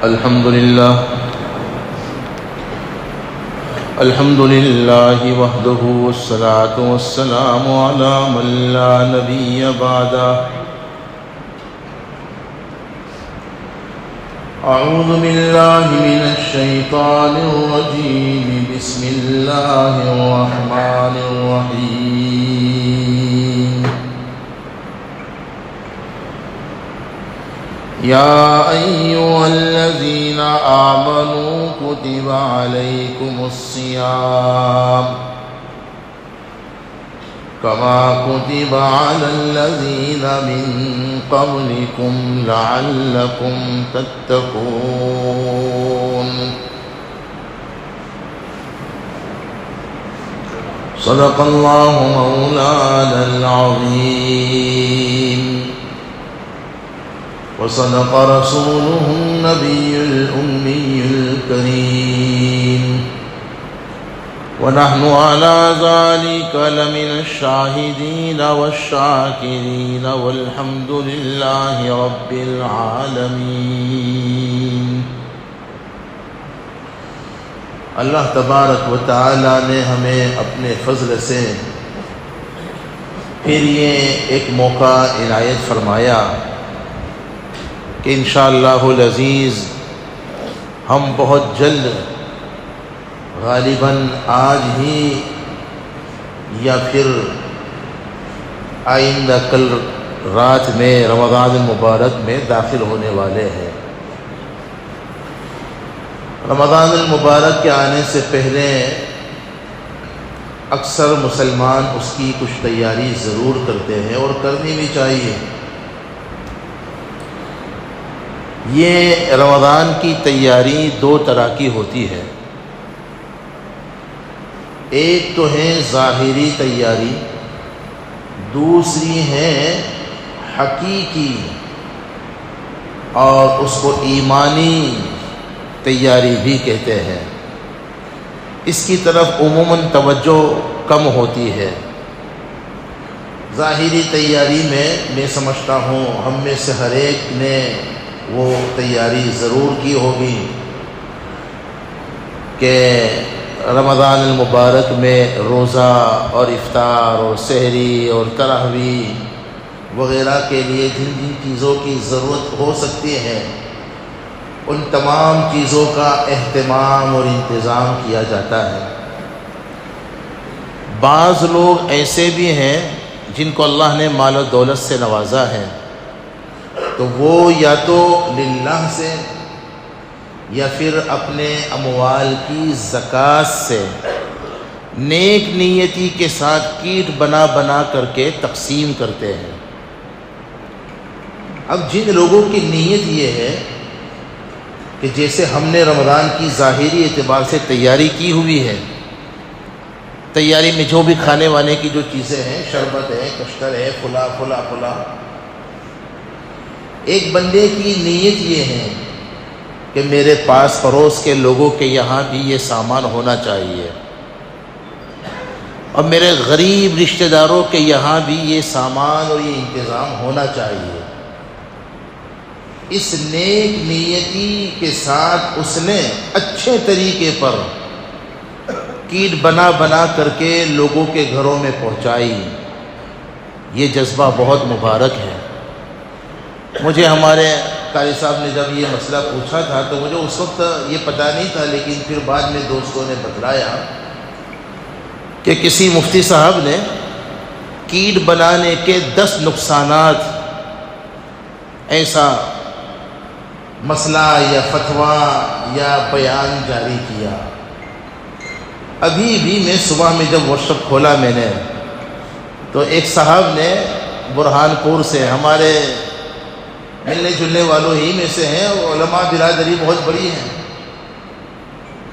الحمد لله وحده والصلاة والسلام على من لا نبي بعده. أعوذ بالله من الشيطان الرجيم. بسم الله الرحمن الرحيم. يا أيها الذين آمنوا كتب عليكم الصيام كما كتب على الذين من قبلكم لعلكم تتقون. صدق الله مولانا العظيم وصدق رسوله النبي الأمي الكريم ونحن على ذلك لمن الشاهدين والشاكرين والحمد لله رب العالمين. اللہ تبارک و تعالی نے ہمیں اپنے فضل سے پھر یہ ایک موقع عنایت فرمایا کہ انشاءاللہ العزیز ہم بہت جلد غالباً آج ہی یا پھر آئندہ کل رات میں رمضان المبارک میں داخل ہونے والے ہیں. رمضان المبارک کے آنے سے پہلے اکثر مسلمان اس کی کچھ تیاری ضرور کرتے ہیں اور کرنی بھی چاہیے. یہ رمضان کی تیاری دو طرح کی ہوتی ہے. ایک تو ہے ظاہری تیاری، دوسری ہے حقیقی اور اس کو ایمانی تیاری بھی کہتے ہیں. اس کی طرف عموماً توجہ کم ہوتی ہے. ظاہری تیاری میں سمجھتا ہوں ہم میں سے ہر ایک نے وہ تیاری ضرور کی ہوگی کہ رمضان المبارک میں روزہ اور افطار اور سحری اور تراویح وغیرہ کے لیے جن جن چیزوں کی ضرورت ہو سکتی ہے ان تمام چیزوں کا اہتمام اور انتظام کیا جاتا ہے. بعض لوگ ایسے بھی ہیں جن کو اللہ نے مال و دولت سے نوازا ہے، تو وہ یا تو للہ سے یا پھر اپنے اموال کی زکوٰۃ سے نیک نیتی کے ساتھ کیٹ بنا بنا کر کے تقسیم کرتے ہیں. اب جن لوگوں کی نیت یہ ہے کہ جیسے ہم نے رمضان کی ظاہری اعتبار سے تیاری کی ہوئی ہے، تیاری میں جو بھی کھانے وانے کی جو چیزیں ہیں، شربت ہے، کشتر ہے، پھلا پھلا پھلا، ایک بندے کی نیت یہ ہے کہ میرے پاس پڑوس کے لوگوں کے یہاں بھی یہ سامان ہونا چاہیے اور میرے غریب رشتہ داروں کے یہاں بھی یہ سامان اور یہ انتظام ہونا چاہیے. اس نیک نیتی کے ساتھ اس نے اچھے طریقے پر کیٹ بنا بنا کر کے لوگوں کے گھروں میں پہنچائی. یہ جذبہ بہت مبارک ہے. مجھے ہمارے قاری صاحب نے جب یہ مسئلہ پوچھا تھا تو مجھے اس وقت یہ پتہ نہیں تھا، لیکن پھر بعد میں دوستوں نے بتلایا کہ کسی مفتی صاحب نے کیٹ بنانے کے 10 نقصانات ایسا مسئلہ یا فتویٰ یا بیان جاری کیا. ابھی بھی میں صبح میں جب ورکشاپ کھولا میں نے تو ایک صاحب نے برہان پور سے، ہمارے ملنے جلنے والوں ہی میں سے ہیں، علماء برادری بہت بڑی ہے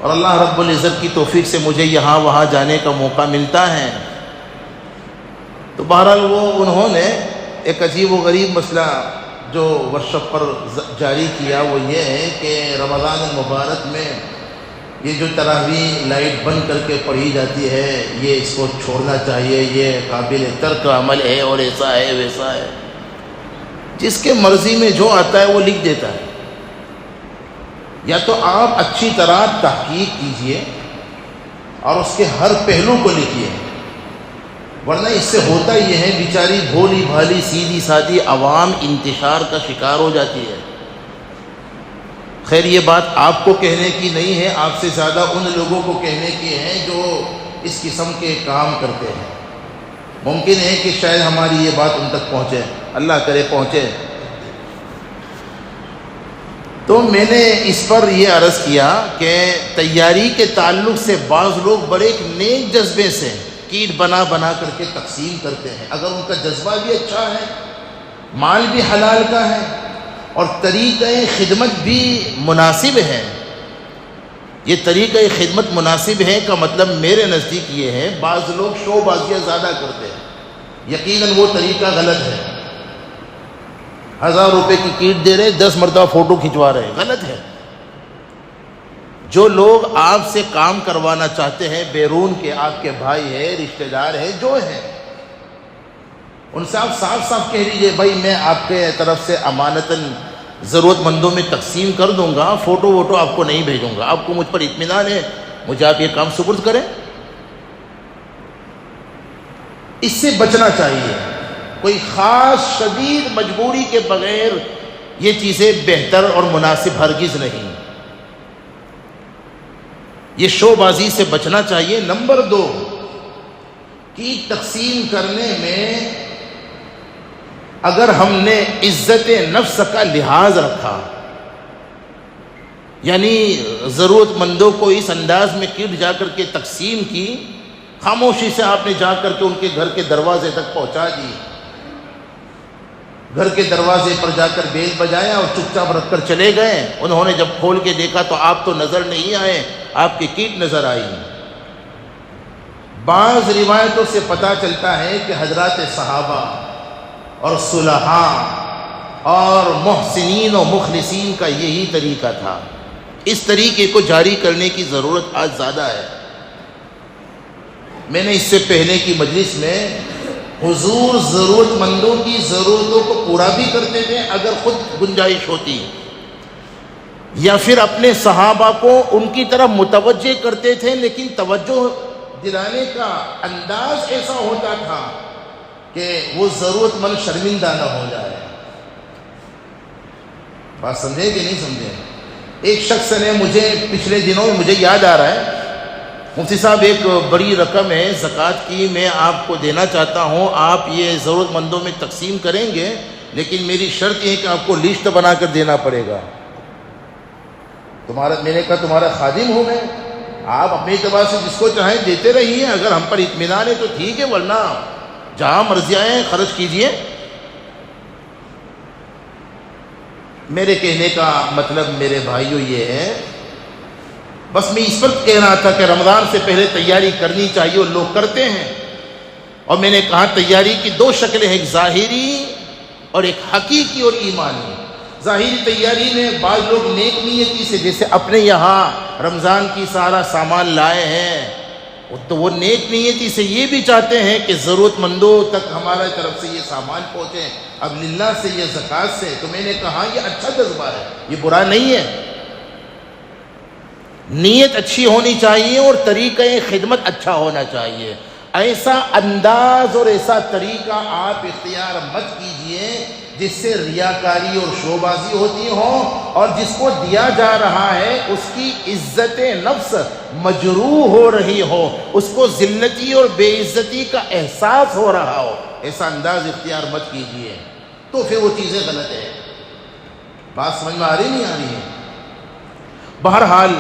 اور اللہ رب العزت کی توفیق سے مجھے یہاں وہاں جانے کا موقع ملتا ہے. تو بہرحال انہوں نے ایک عجیب و غریب مسئلہ جو ورکشاپ پر جاری کیا وہ یہ ہے کہ رمضان المبارک میں یہ جو تراویح لائٹ بند کر کے پڑھی جاتی ہے یہ اس کو چھوڑنا چاہیے، یہ قابل ترک عمل ہے اور ایسا ہے ویسا ہے. جس کے مرضی میں جو آتا ہے وہ لکھ دیتا ہے. یا تو آپ اچھی طرح تحقیق کیجئے اور اس کے ہر پہلو کو لکھیے، ورنہ اس سے ہوتا یہ ہے بیچاری بھولی بھالی سیدھی سادھی عوام انتشار کا شکار ہو جاتی ہے۔ خیر یہ بات آپ کو کہنے کی نہیں ہے، آپ سے زیادہ ان لوگوں کو کہنے کی ہے جو اس قسم کے کام کرتے ہیں۔ ممکن ہے کہ شاید ہماری یہ بات ان تک پہنچے، اللہ کرے پہنچے۔ تو میں نے اس پر یہ عرض کیا کہ تیاری کے تعلق سے بعض لوگ بڑے ایک نیک جذبے سے کیٹ بنا بنا کر کے تقسیم کرتے ہیں۔ اگر ان کا جذبہ بھی اچھا ہے، مال بھی حلال کا ہے اور طریقہ خدمت بھی مناسب ہے، یہ طریقہ خدمت مناسب ہے کا مطلب میرے نزدیک یہ ہے، بعض لوگ شو بازیاں زیادہ کرتے ہیں، یقیناً وہ طریقہ غلط ہے۔ 1000 روپے کی کیٹ دے رہے، 10 مرتبہ فوٹو کھنچوا رہے، غلط ہے۔ جو لوگ آپ سے کام کروانا چاہتے ہیں بیرون کے، آپ کے بھائی ہیں، رشتہ دار ہیں، جو ہیں، ان سے آپ صاف صاف کہہ دیجئے بھائی میں آپ کے طرف سے امانتاً ضرورت مندوں میں تقسیم کر دوں گا، فوٹو ووٹو آپ کو نہیں بھیجوں گا، آپ کو مجھ پر اطمینان ہے، مجھے آپ یہ کام سپرد کریں۔ اس سے بچنا چاہیے، کوئی خاص شدید مجبوری کے بغیر یہ چیزیں بہتر اور مناسب ہرگز نہیں، یہ شو بازی سے بچنا چاہیے۔ نمبر 2 کی تقسیم کرنے میں اگر ہم نے عزت نفس کا لحاظ رکھا، یعنی ضرورت مندوں کو اس انداز میں کٹ جا کر کے تقسیم کی، خاموشی سے آپ نے جا کر کے ان کے گھر کے دروازے تک پہنچا دی، گھر کے دروازے پر جا کر بیل بجایا اور چپ چاپ رکھ کر چلے گئے، انہوں نے جب کھول کے دیکھا تو آپ تو نظر نہیں آئے، آپ کی کیٹ نظر آئی۔ بعض روایتوں سے پتہ چلتا ہے کہ حضرات صحابہ اور صلحاء اور محسنین و مخلصین کا یہی طریقہ تھا۔ اس طریقے کو جاری کرنے کی ضرورت آج زیادہ ہے۔ میں نے اس سے پہلے کی مجلس میں حضور ضرورت مندوں کی ضرورتوں کو پورا بھی کرتے تھے اگر خود گنجائش ہوتی، یا پھر اپنے صحابہ کو ان کی طرف متوجہ کرتے تھے، لیکن توجہ دلانے کا انداز ایسا ہوتا تھا کہ وہ ضرورت مند شرمندہ نہ ہو جائے۔ بات سمجھے کہ نہیں سمجھے؟ ایک شخص نے مجھے پچھلے دنوں میں، مجھے یاد آ رہا ہے، مفتی صاحب ایک بڑی رقم ہے زکوٰۃ کی، میں آپ کو دینا چاہتا ہوں، آپ یہ ضرورت مندوں میں تقسیم کریں گے، لیکن میری شرط یہ ہے کہ آپ کو لسٹ بنا کر دینا پڑے گا۔ میں نے کہا تمہارا خادم ہوں میں، آپ اپنے اعتبار سے جس کو چاہیں دیتے رہیے، اگر ہم پر اطمینان ہے تو ٹھیک ہے، ورنہ جہاں مرضی آئیں خرچ کیجئے۔ میرے کہنے کا مطلب میرے بھائیوں یہ ہے، بس میں اس پر کہہ رہا تھا کہ رمضان سے پہلے تیاری کرنی چاہیے اور لوگ کرتے ہیں، اور میں نے کہا تیاری کی 2 شکلیں ہیں، ایک ظاہری اور ایک حقیقی اور ایمانی۔ ظاہری تیاری میں بعض لوگ نیک نیتی سے، جیسے اپنے یہاں رمضان کی سارا سامان لائے ہیں، تو وہ نیک نیتی سے یہ بھی چاہتے ہیں کہ ضرورت مندوں تک ہمارے طرف سے یہ سامان پہنچے، اب للہ سے یہ زکوٰۃ سے۔ تو میں نے کہا یہ اچھا جذبہ ہے، یہ برا نہیں ہے، نیت اچھی ہونی چاہیے اور طریقہ خدمت اچھا ہونا چاہیے۔ ایسا انداز اور ایسا طریقہ آپ اختیار مت کیجئے جس سے ریاکاری اور شوبازی ہوتی ہو، اور جس کو دیا جا رہا ہے اس کی عزت نفس مجروح ہو رہی ہو، اس کو ذلتی اور بے عزتی کا احساس ہو رہا ہو، ایسا انداز اختیار مت کیجئے، تو پھر وہ چیزیں غلط ہیں۔ بات سمجھ میں آ رہی نہیں آ رہی ہے؟ بہرحال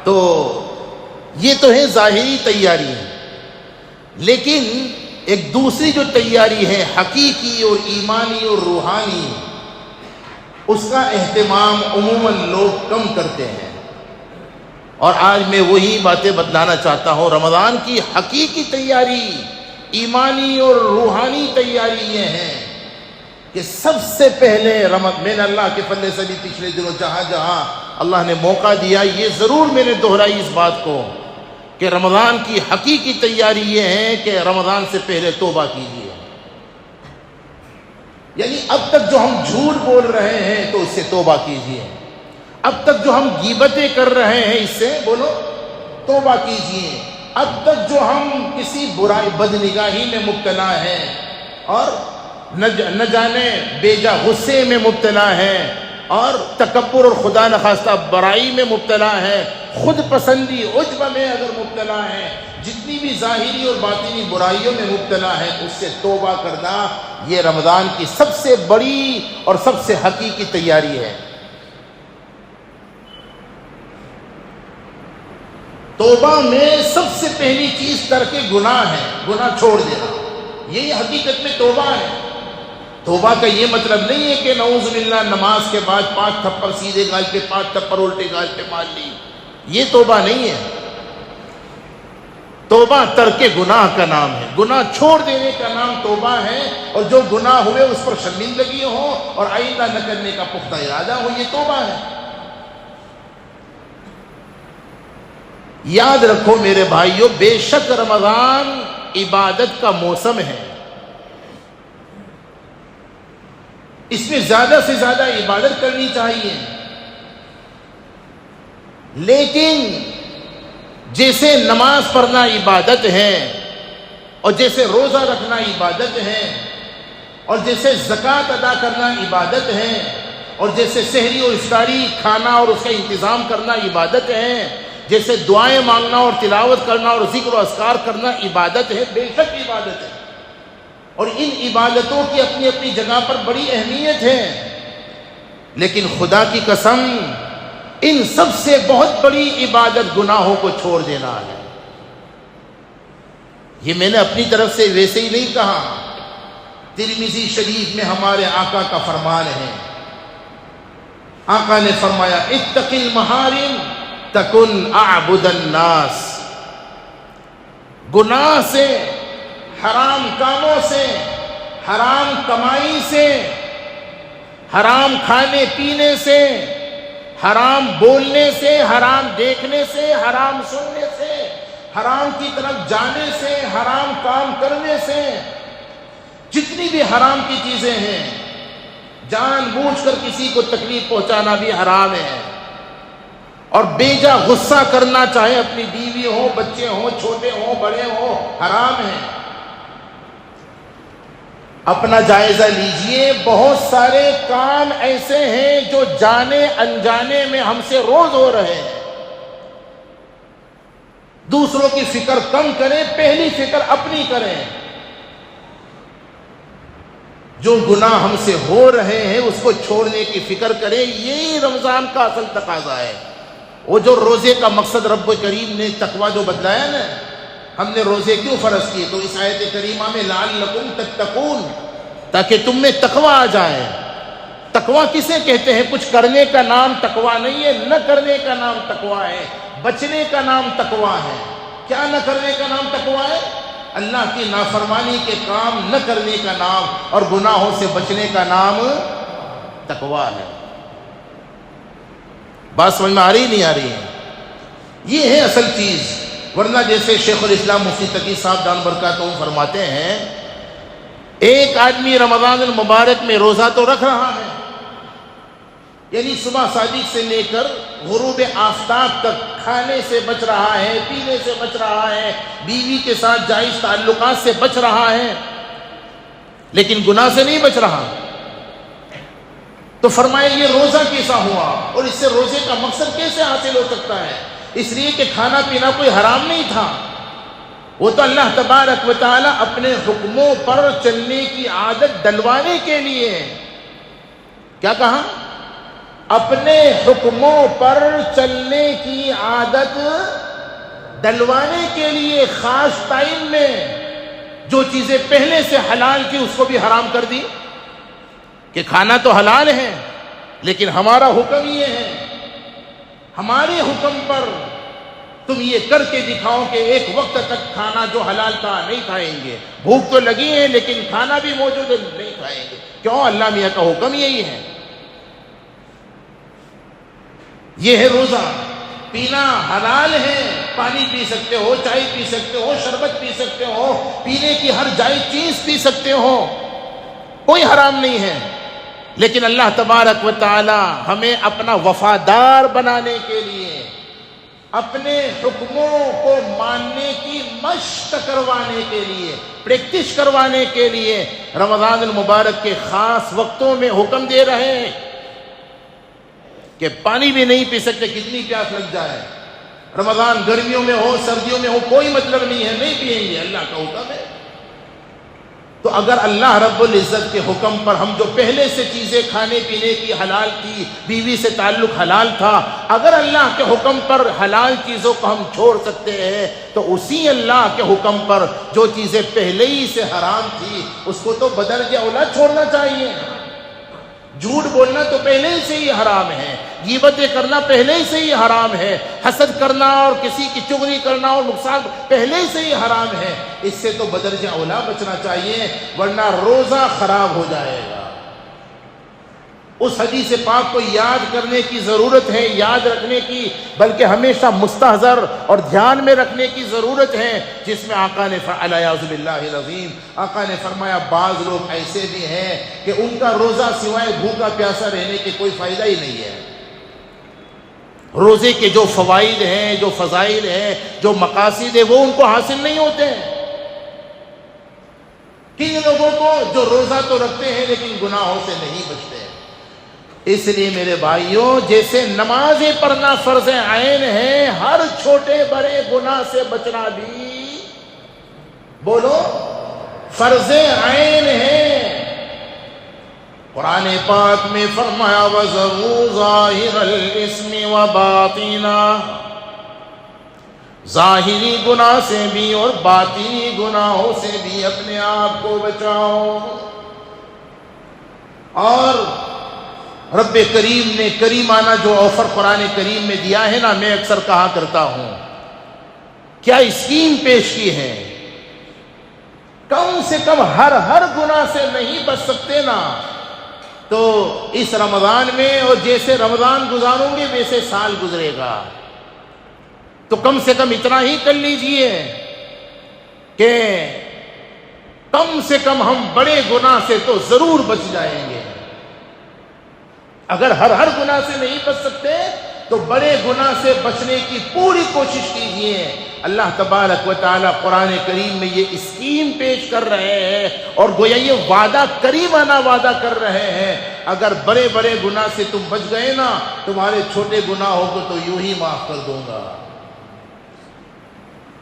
تو یہ تو ہے ظاہری تیاری ہے، لیکن ایک دوسری جو تیاری ہے حقیقی اور ایمانی اور روحانی، اس کا اہتمام عموماً لوگ کم کرتے ہیں، اور آج میں وہی باتیں بتلانا چاہتا ہوں۔ رمضان کی حقیقی تیاری، ایمانی اور روحانی تیاری یہ ہے کہ سب سے پہلے میں نے اللہ کے فضل سے بھی پچھلے دنوں جہاں جہاں اللہ نے موقع دیا، یہ ضرور میں نے دہرائی اس بات کو کہ رمضان کی حقیقی تیاری یہ ہے کہ رمضان سے پہلے توبہ کیجیے۔ یعنی اب تک جو ہم جھوٹ بول رہے ہیں تو اس سے توبہ کیجیے، اب تک جو ہم غیبتیں کر رہے ہیں اس سے بولو توبہ کیجئے. اب تک جو ہم کسی برائی بدنگاہی میں مبتلا ہیں اور نہ جانے بیجا غصے میں مبتلا ہیں اور تکبر اور خدا نخواستہ برائی میں مبتلا ہیں، خود پسندی عجب میں اگر مبتلا ہیں، جتنی بھی ظاہری اور باطنی برائیوں میں مبتلا ہے، اس سے توبہ کرنا یہ رمضان کی سب سے بڑی اور سب سے حقیقی تیاری ہے. توبہ میں سب سے پہلی چیز ترک گناہ ہے، گناہ چھوڑ دینا. یہی حقیقت میں توبہ ہے. توبہ کا یہ مطلب نہیں ہے کہ نعوذ باللہ نماز کے بعد 5 تھپڑ سیدھے گال پہ 5 تھپڑ الٹے گال پہ مار لی. یہ توبہ نہیں ہے. توبہ ترک گناہ کا نام ہے، گناہ چھوڑ دینے کا نام توبہ ہے. اور جو گناہ ہوئے اس پر شرمندگی ہو اور آئندہ نہ کرنے کا پختہ ارادہ ہو، یہ توبہ ہے. یاد رکھو میرے بھائیو، بے شک رمضان عبادت کا موسم ہے. اس میں زیادہ سے زیادہ عبادت کرنی چاہیے. لیکن جیسے نماز پڑھنا عبادت ہے، اور جیسے روزہ رکھنا عبادت ہے، اور جیسے زکوٰۃ ادا کرنا عبادت ہے، اور جیسے سحری اور افطاری کھانا اور اس کا انتظام کرنا عبادت ہے، جیسے دعائیں مانگنا اور تلاوت کرنا اور ذکر و اذکار کرنا عبادت ہے، بے شک عبادت ہے. اور ان عبادتوں کی اپنی اپنی جگہ پر بڑی اہمیت ہے. لیکن خدا کی قسم ان سب سے بہت بڑی عبادت گناہوں کو چھوڑ دینا ہے. یہ میں نے اپنی طرف سے ویسے ہی نہیں کہا. ترمذی شریف میں ہمارے آقا کا فرمان ہے. آقا نے فرمایا اتق المحارم تکن اعبد الناس. گناہ سے، حرام کاموں سے، حرام کمائی سے، حرام کھانے پینے سے، حرام بولنے سے، حرام دیکھنے سے، حرام سننے سے، حرام کی طرف جانے سے، حرام کام کرنے سے، جتنی بھی حرام کی چیزیں ہیں، جان بوجھ کر کسی کو تکلیف پہنچانا بھی حرام ہے. اور بیجا غصہ کرنا، چاہے اپنی بیوی ہو، بچے ہوں، چھوٹے ہوں، بڑے ہوں، حرام ہے. اپنا جائزہ لیجئے، بہت سارے کام ایسے ہیں جو جانے انجانے میں ہم سے روز ہو رہے ہیں. دوسروں کی فکر کم کریں، پہلی فکر اپنی کریں. جو گناہ ہم سے ہو رہے ہیں اس کو چھوڑنے کی فکر کریں. یہی رمضان کا اصل تقاضا ہے. وہ جو روزے کا مقصد رب کریم نے تقوی جو بتلایا نا، ہم نے روزے کیوں فرض کیے؟ تو اس آیت کریمہ میں لعلکم تتقون، تاکہ تم میں تقوی آ جائے. تقوی کسے کہتے ہیں؟ کچھ کرنے کا نام تقوی نہیں ہے، نہ کرنے کا نام تقوی ہے، بچنے کا نام تقوی ہے. کیا نہ کرنے کا نام تقوی ہے؟ اللہ کی نافرمانی کے کام نہ کرنے کا نام اور گناہوں سے بچنے کا نام تقوی ہے. بات سمجھ میں آ رہی نہیں آ رہی ہے؟ یہ ہے اصل چیز. ورنہ جیسے شیخ الاسلام مفتی تقی صاحب دان برکاتہ فرماتے ہیں، ایک آدمی رمضان المبارک میں روزہ تو رکھ رہا ہے، یعنی صبح صادق سے لے کر غروب آفتاب تک کھانے سے بچ رہا ہے، پینے سے بچ رہا ہے، بیوی کے ساتھ جائز تعلقات سے بچ رہا ہے، لیکن گناہ سے نہیں بچ رہا. تو فرمایا یہ روزہ کیسا ہوا اور اس سے روزے کا مقصد کیسے حاصل ہو سکتا ہے؟ اس لیے کہ کھانا پینا کوئی حرام نہیں تھا. وہ تو اللہ تبارک و تعالی اپنے حکموں پر چلنے کی عادت ڈلوانے کے لیے. کیا کہا؟ اپنے حکموں پر چلنے کی عادت ڈلوانے کے لیے خاص ٹائم میں جو چیزیں پہلے سے حلال کی اس کو بھی حرام کر دی. کہ کھانا تو حلال ہے لیکن ہمارا حکم یہ ہے، ہمارے حکم پر تم یہ کر کے دکھاؤ کہ ایک وقت تک کھانا جو حلال تھا نہیں کھائیں گے. بھوک تو لگی ہے لیکن کھانا بھی موجود ہے، نہیں کھائیں گے. کیوں؟ اللہ میاں کا حکم یہی ہے. یہ ہے روزہ. پینا حلال ہے، پانی پی سکتے ہو، چائے پی سکتے ہو، شربت پی سکتے ہو، پینے کی ہر جائز چیز پی سکتے ہو، کوئی حرام نہیں ہے. لیکن اللہ تبارک و تعالی ہمیں اپنا وفادار بنانے کے لیے، اپنے حکموں کو ماننے کی مشق کروانے کے لیے، پریکٹس کروانے کے لیے رمضان المبارک کے خاص وقتوں میں حکم دے رہے ہیں کہ پانی بھی نہیں پی سکتے، کتنی پیاس لگ جائے، رمضان گرمیوں میں ہو سردیوں میں ہو کوئی مطلب نہیں ہے، نہیں پئیں گے، اللہ کا حکم ہے۔ تو اگر اللہ رب العزت کے حکم پر ہم جو پہلے سے چیزیں کھانے پینے کی حلال تھی، بیوی سے تعلق حلال تھا، اگر اللہ کے حکم پر حلال چیزوں کو ہم چھوڑ سکتے ہیں تو اسی اللہ کے حکم پر جو چیزیں پہلے ہی سے حرام تھی اس کو تو بدرجہ اولا چھوڑنا چاہیے۔ جھوٹ بولنا تو پہلے سے ہی حرام ہے، غیبتیں کرنا پہلے سے ہی حرام ہے، حسد کرنا اور کسی کی چغلی کرنا اور نقصان پہلے سے ہی حرام ہے، اس سے تو بدرجہ اولا بچنا چاہیے، ورنہ روزہ خراب ہو جائے گا۔ اس حدیث پاک کو یاد کرنے کی ضرورت ہے، یاد رکھنے کی، بلکہ ہمیشہ مستحضر اور دھیان میں رکھنے کی ضرورت ہے، جس میں آقا نے اعوذ باللہ العظیم، آقا نے فرمایا بعض لوگ ایسے بھی ہیں کہ ان کا روزہ سوائے بھوکا پیاسا رہنے کے کوئی فائدہ ہی نہیں ہے۔ روزے کے جو فوائد ہیں، جو فضائل ہیں، جو مقاصد ہیں، وہ ان کو حاصل نہیں ہوتے ہیں۔ کن لوگوں کو جو روزہ تو رکھتے ہیں لیکن گناہوں سے نہیں بچتے ہیں۔ اس لیے میرے بھائیوں، جیسے نمازیں پڑھنا فرض عین ہے، ہر چھوٹے بڑے گناہ سے بچنا بھی بولو فرض عین ہے۔ قرآن پاک میں فرمایا وَذَرُوا ظَاهِرَ الْإِثْمِ وَبَاطِنَهُ، ظاہری گناہ سے بھی اور باطنی گناہوں سے بھی اپنے آپ کو بچاؤ۔ اور رب کریم نے کریمانہ جو آفر قرآن کریم میں دیا ہے نا، میں اکثر کہا کرتا ہوں، کیا اسکیم پیش کی ہے، کم سے کم ہر گناہ سے نہیں بچ سکتے نا، تو اس رمضان میں، اور جیسے رمضان گزاروں گے ویسے سال گزرے گا، تو کم سے کم اتنا ہی کر لیجئے کہ کم سے کم ہم بڑے گناہ سے تو ضرور بچ جائیں گے۔ اگر ہر گناہ سے نہیں بچ سکتے تو بڑے گناہ سے بچنے کی پوری کوشش کیجئے۔ اللہ تبارک و تعالی قرآن کریم میں یہ اسکیم پیش کر رہے ہیں، اور گویا یہ وعدہ کریمانہ وعدہ کر رہے ہیں، اگر بڑے بڑے گناہ سے تم بچ گئے نا، تمہارے چھوٹے گناہوں کو تو یوں ہی معاف کر دوں گا۔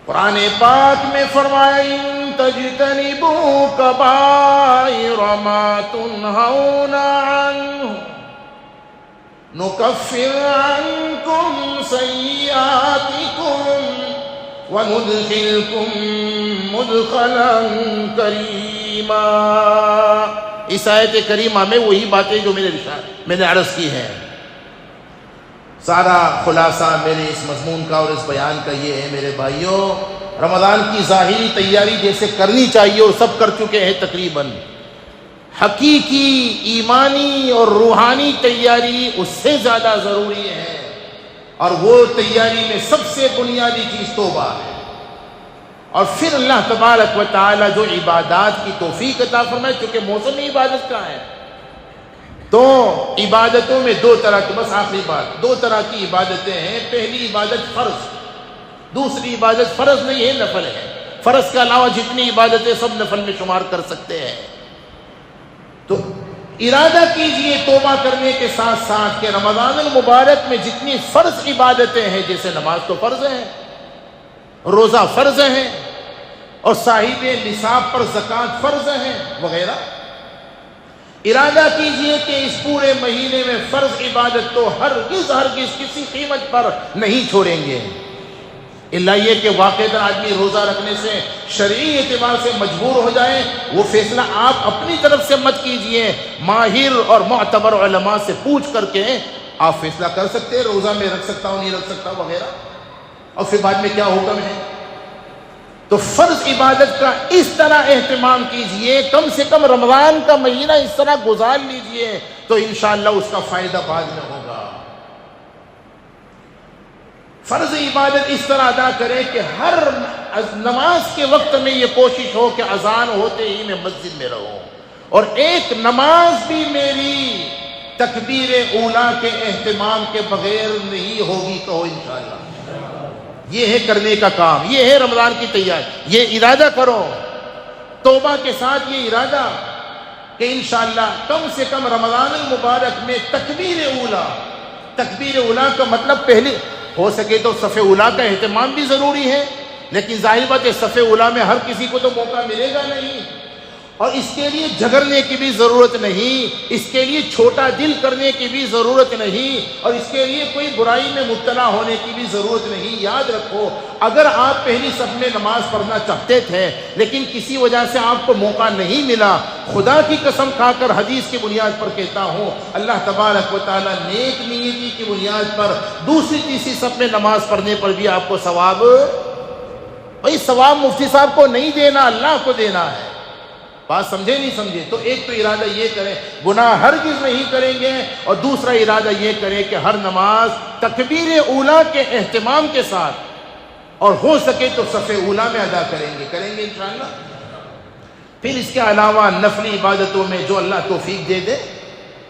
قرآن پاک میں فرمایا ان تجتنبوا کبائر ما تنہون عنہ نکفر عنکم سیئاتکم وندخلکم مدخلا کریما۔ اس آیت کریمہ میں وہی باتیں جو میں نے عرض کی ہیں، سارا خلاصہ میرے اس مضمون کا اور اس بیان کا یہ ہے میرے بھائیوں، رمضان کی ظاہری تیاری جیسے کرنی چاہیے اور سب کر چکے ہیں تقریباً، حقیقی ایمانی اور روحانی تیاری اس سے زیادہ ضروری ہے، اور وہ تیاری میں سب سے بنیادی چیز توبہ ہے۔ اور پھر اللہ تبارک و تعالی جو عبادات کی توفیق عطا فرمائے، چونکہ موسم عبادت کا ہے، تو عبادتوں میں دو طرح کی، بس آخری بات، دو طرح کی عبادتیں ہیں۔ پہلی عبادت فرض، دوسری عبادت فرض نہیں ہے، نفل ہے۔ فرض کے علاوہ جتنی عبادتیں سب نفل میں شمار کر سکتے ہیں۔ تو ارادہ کیجئے توبہ کرنے کے ساتھ ساتھ کہ رمضان المبارک میں جتنی فرض عبادتیں ہیں، جیسے نماز تو فرض ہے، روزہ فرض ہے، اور صاحب نصاب پر زکوٰۃ فرض ہے وغیرہ، ارادہ کیجئے کہ اس پورے مہینے میں فرض عبادت تو ہرگز کسی قیمت پر نہیں چھوڑیں گے، الا یہ کہ واقعتاً آدمی روزہ رکھنے سے شرعی اعتبار سے مجبور ہو جائے، وہ فیصلہ آپ اپنی طرف سے مت کیجئے، ماہر اور معتبر علماء سے پوچھ کر کے آپ فیصلہ کر سکتے ہیں روزہ میں رکھ سکتا ہوں نہیں رکھ سکتا وغیرہ، اور پھر بعد میں کیا حکم ہے۔ تو فرض عبادت کا اس طرح اہتمام کیجئے، کم سے کم رمضان کا مہینہ اس طرح گزار لیجئے، تو انشاءاللہ اس کا فائدہ بعد میں ہوگا۔ فرض عبادت اس طرح ادا کرے کہ ہر نماز کے وقت میں یہ کوشش ہو کہ اذان ہوتے ہی میں مسجد میں رہوں، اور ایک نماز بھی میری تکبیر اولا کے اہتمام کے بغیر نہیں ہوگی، کہو انشاءاللہ۔ یہ ہے کرنے کا کام، یہ ہے رمضان کی تیاری۔ یہ ارادہ کرو توبہ کے ساتھ، یہ ارادہ کہ انشاءاللہ کم سے کم رمضان المبارک میں تکبیر اولا کا مطلب پہلے ہو سکے تو صف اولا کا اہتمام بھی ضروری ہے، لیکن ظاہر بات ہے صف اولا میں ہر کسی کو تو موقع ملے گا نہیں، اور اس کے لیے جھگڑنے کی بھی ضرورت نہیں، اس کے لیے چھوٹا دل کرنے کی بھی ضرورت نہیں، اور اس کے لیے کوئی برائی میں مبتلا ہونے کی بھی ضرورت نہیں۔ یاد رکھو، اگر آپ پہلی صف میں نماز پڑھنا چاہتے تھے لیکن کسی وجہ سے آپ کو موقع نہیں ملا، خدا کی قسم کھا کر حدیث کی بنیاد پر کہتا ہوں، اللہ تبارک و تعالیٰ نیک نیتی کی بنیاد پر دوسری تیسری صف میں نماز پڑھنے پر بھی آپ کو ثواب، بھائی ثواب مفتی صاحب کو نہیں دینا، اللہ کو دینا ہے۔ بات سمجھے نہیں سمجھے؟ تو ایک تو ارادہ یہ کریں گناہ ہرگز نہیں کریں گے، اور دوسرا ارادہ یہ کریں کہ ہر نماز تکبیر اولا کے اہتمام کے ساتھ، اور ہو سکے تو صف اولا میں ادا کریں گے انشاءاللہ۔ پھر اس کے علاوہ نفلی عبادتوں میں جو اللہ توفیق دے دے،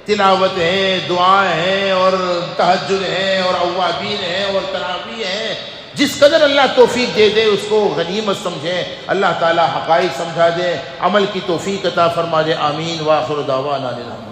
تلاوت ہے، دعا ہے، اور تہجد ہے، اور اوابین ہے، اور تراویح ہے، جس قدر اللہ توفیق دے دے اس کو غنیمت سمجھیں، اللہ تعالی حقائق سمجھا دے، عمل کی توفیق عطا فرما دے۔ آمین۔ وآخر دعوانا الحمد للہ۔